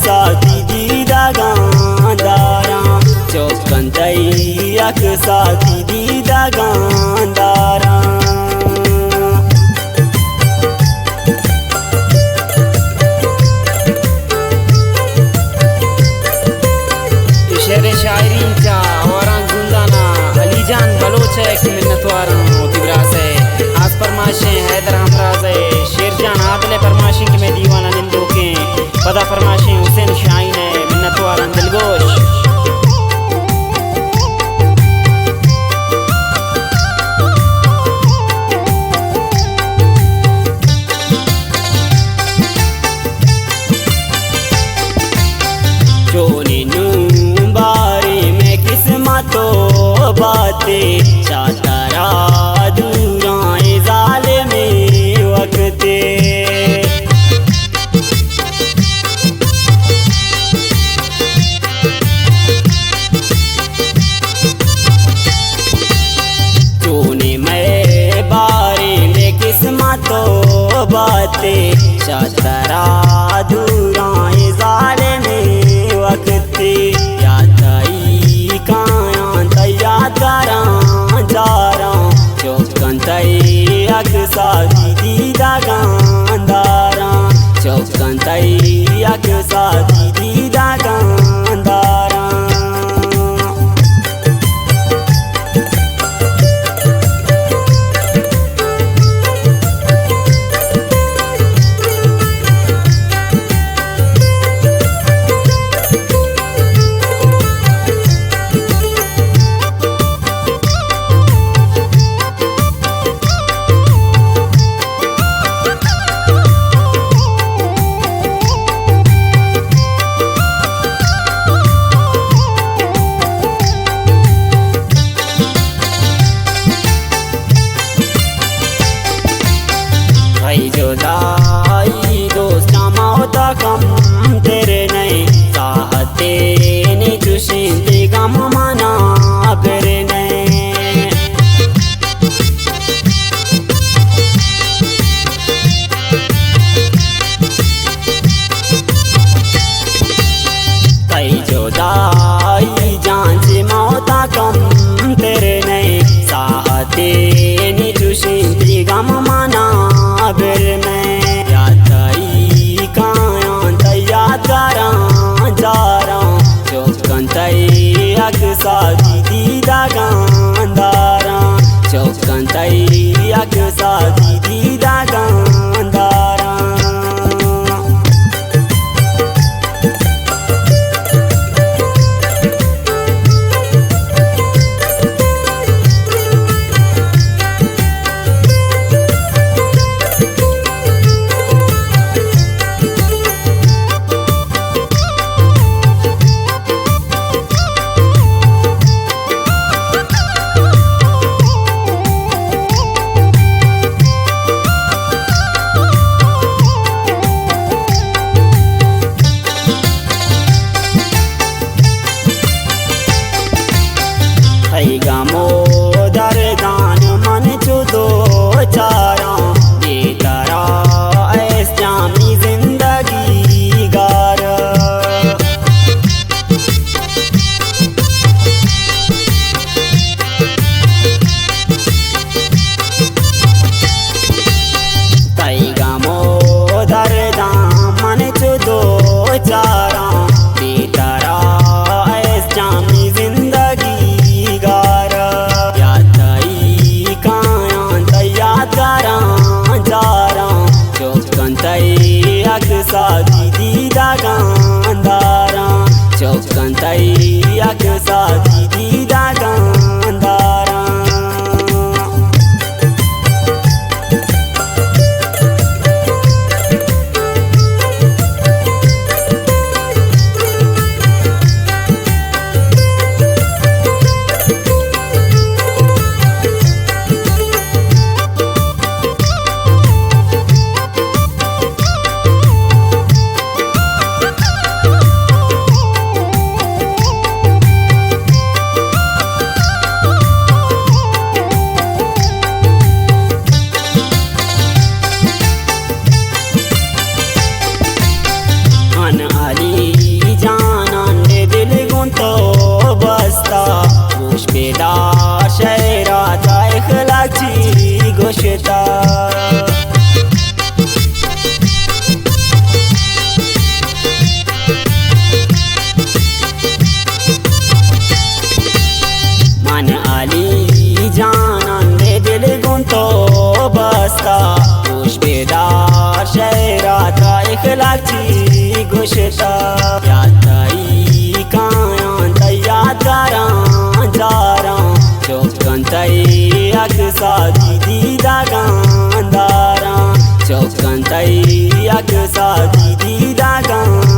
साथी दीदा गांदारा चौकंतई अक साथी दीदा गांदारा शेर शायरींच्या आवारां जुंदाना अलीजान बलोच एक मिन्नतवार तिब्रास है आज फरमाशें हैदर हमराज है शेरजान आदले फरमाशें कि मैं दीवाना निंदो के पदा फरमाशें हुसैन शाहीन है मिन्नतवार दिलगोश तो बातें चातारा दूराए जाले में वक्ते तूने मेरे बारे में किस्मतों बातें चातारा दूराए जाले में वक्ते चौकंतई अक साथी दीदा गांदारा चौकंतई अक साथी दीदा गांदारा जुदाई दोस्त मौता कम तेरे नहीं चाहते नहीं चुशिंदे गम मना फिर नहीं कई जुदाई जान से मौता कम तेरे नहीं चाहते नहीं चुशिंदे गम मना फिर मैं याद करा जा रहा चौकंतई अक साथी दीदा गांदारा चौकंतई अक साथी दीदा गांदारा गामो दरदान मन चुदो चारा ये तारा ऐस जामी जिंदगी गार कई गामो दरदान मन चुदो चारा ये तारा ऐस जामी जिंदगी चौकंतई अक साथी दीदा गांदारा चौकंतई अक साथी दीदा गांदारा लागची गोष्टा याताई कायांत यादगारां दारां चौकंतई अकसा दीदी दागांदारां चौकंतई अकसा दीदी दागां